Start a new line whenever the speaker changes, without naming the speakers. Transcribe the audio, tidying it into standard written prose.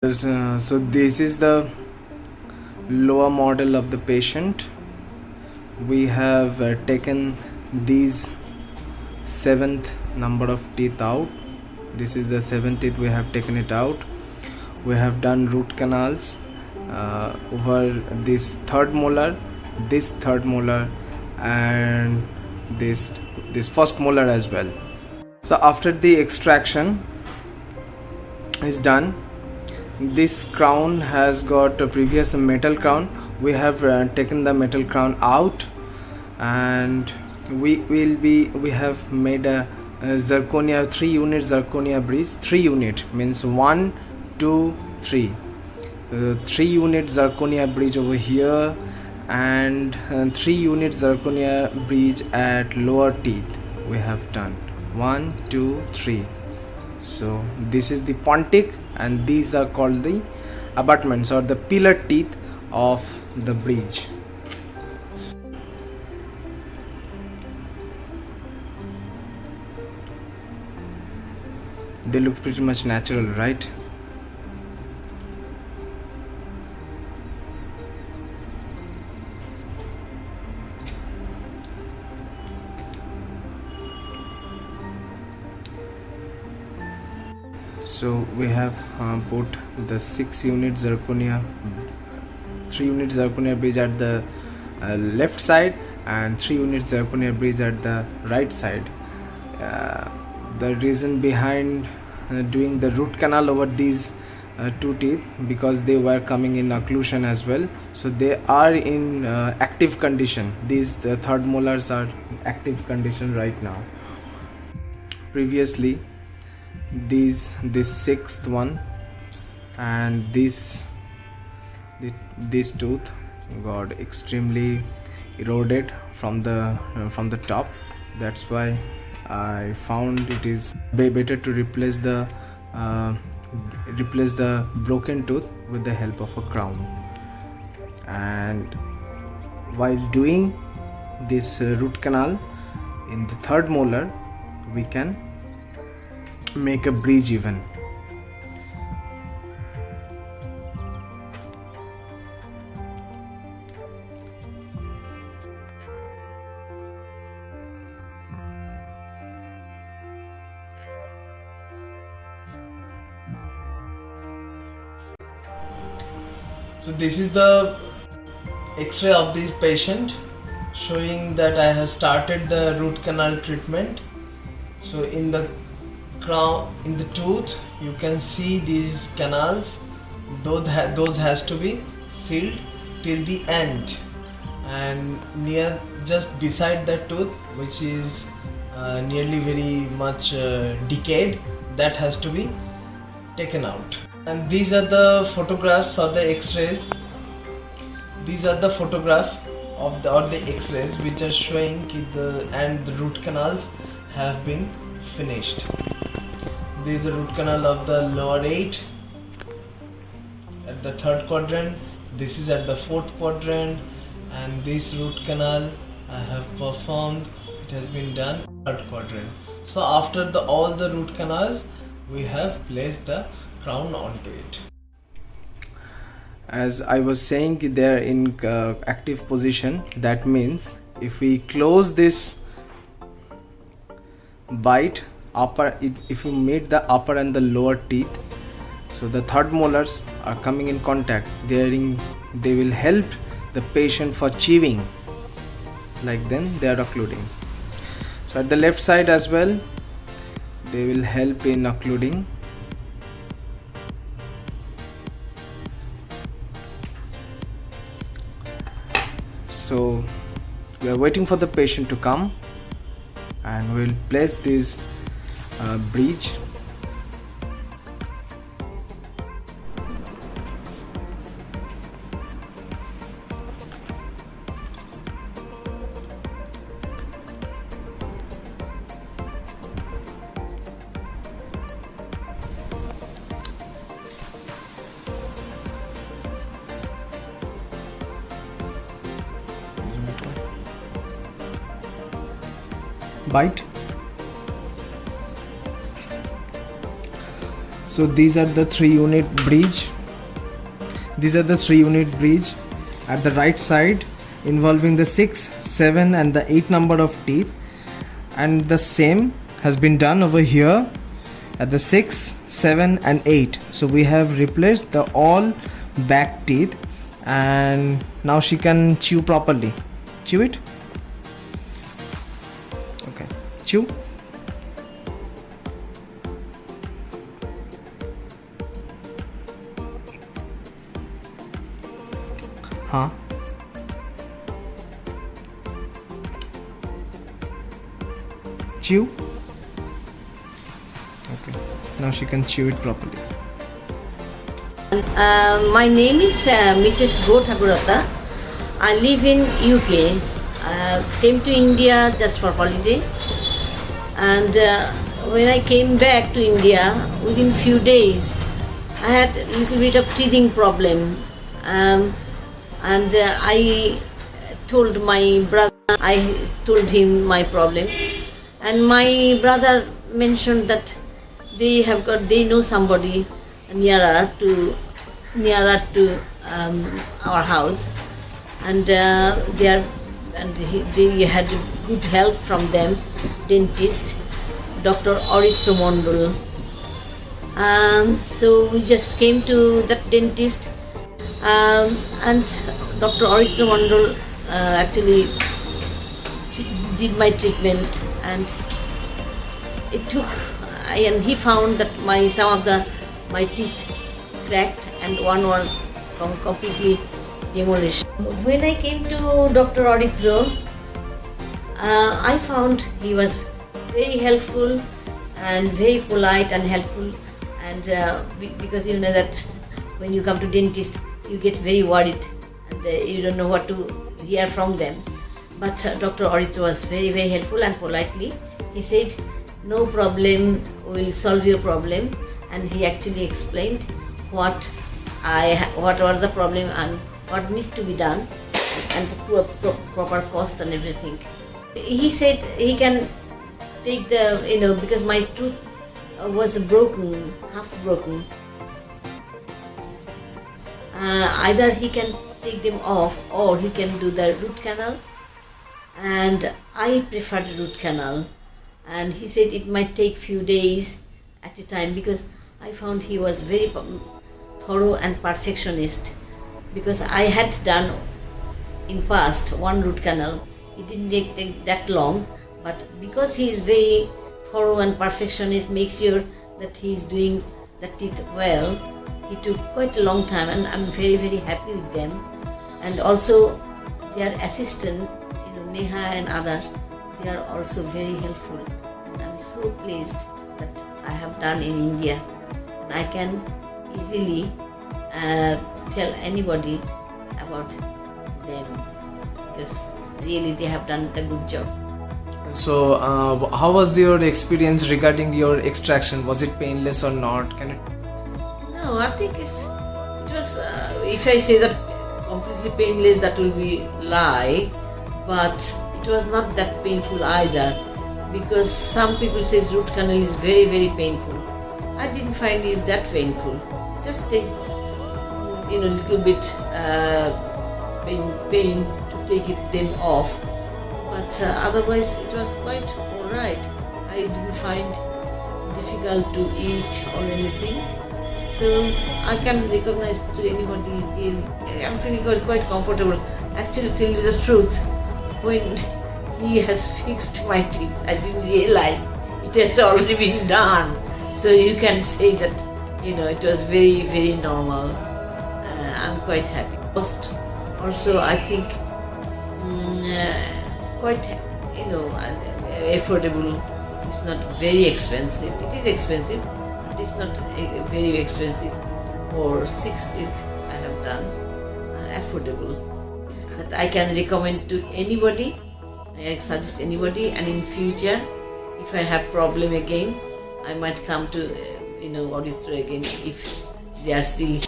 So this is the lower model of the patient. We have taken these seventh number of teeth out. This is the seventh teeth. We have taken it out. We have done root canals over this third molar, and this first molar as well. So after the extraction is done, this crown has got a previous metal crown. We have taken the metal crown out, and we have made a zirconia 3-unit zirconia bridge. 3 unit means 1 2 3 3-unit zirconia bridge over here, and 3-unit zirconia bridge at lower teeth. We have done 1 2 3. So this is the pontic, and these are called the abutments or the pillar teeth of the bridge. They look pretty much natural, right? So we have put the 6-unit zirconia, 3-unit zirconia bridge at the left side and 3-unit zirconia bridge at the right side. The reason behind doing the root canal over these 2 teeth, because they were coming in occlusion as well, so they are in active condition. These third molars are active condition right now. Previously this 6th one and this tooth got extremely eroded from the top. That's why I found it is better to replace the broken tooth with the help of a crown. And while doing this root canal in the third molar, we can make a bridge even. So this is the X-ray of this patient, showing that I have started the root canal treatment. So in the crown, in the tooth, you can see these canals. Those has to be sealed till the end, and near just beside that tooth, which is nearly very much decayed, that has to be taken out. And these are the photographs of the X-rays. These are the photograph of the X-rays which are showing the root canals have been finished. This is the root canal of the lower 8 at the 3rd quadrant. This is at the 4th quadrant, and this root canal I have performed. It has been done 3rd quadrant. So after all the root canals, we have placed the crown onto it. As I was saying, they are in active position. That means if we close this bite, if you meet the upper and the lower teeth, so the third molars are coming in contact. They will help the patient for chewing, like then they are occluding. So at the left side as well, they will help in occluding. So we are waiting for the patient to come, and we will place this bridge. Bite. So these are the 3-unit bridge. These are the 3-unit bridge at the right side, involving the 6, 7 and the 8 number of teeth, and the same has been done over here at the 6, 7 and 8. So we have replaced the all back teeth, and now she can chew properly. Chew it. Okay, chew. Huh? Chew. Okay, now she can chew it properly.
My name is Mrs. Kolkata. I live in UK. Came to India just for holiday, and when I came back to India, within few days, I had a little bit of teething problem, and I told my brother. I told him my problem, and my brother mentioned that they know somebody nearer to our house, and they had good help from them, dentist Dr. Aritra Mondal. So we just came to that dentist, and Dr. Aritra Mondal actually did my treatment, and he found that some of my teeth cracked and one was completely demolished. When I came to Dr. Aritra, I found he was very helpful and very polite and helpful, and because you know that when you come to dentist you get very worried and you don't know what to hear from them. But Dr. Aritra was very, very helpful and politely he said, no problem, we will solve your problem, and he actually explained what was the problem and what needs to be done, and the proper cost and everything. He said he can take because my tooth was broken, half broken. Either he can take them off or he can do the root canal, and I preferred root canal. And he said it might take few days at a time, because I found he was very thorough and perfectionist, because I had done in past one root canal. It didn't take that long, but because he is very thorough and perfectionist, make sure that he is doing the teeth well, he took quite a long time, and I'm very, very happy with them. And also their assistant, Neha and others, they are also very helpful, and I'm so pleased that I have done in India, and I can easily tell anybody about them, because really they have done a good job.
So how was your experience regarding your extraction? Was it painless or not? Can it?
No, I think it was, if I say that completely painless, that will be lie, but it was not that painful either, because some people say root canal is very, very painful. I didn't find it that painful. Just take little bit pain to take them off, but otherwise it was quite alright. I didn't find difficult to eat or anything, so I can recognize to anybody. I'm feeling quite comfortable. Actually, tell you the truth, when he has fixed my teeth, I didn't realize it has already been done. So you can say that it was very, very normal. I'm quite happy. Also, I think quite affordable. It's not very expensive. It is expensive, but it's not very expensive. For 6 teeth I have done, affordable. That I can recommend to anybody. I suggest anybody, and in future, if I have problem again, I might come to Aritra again if they are still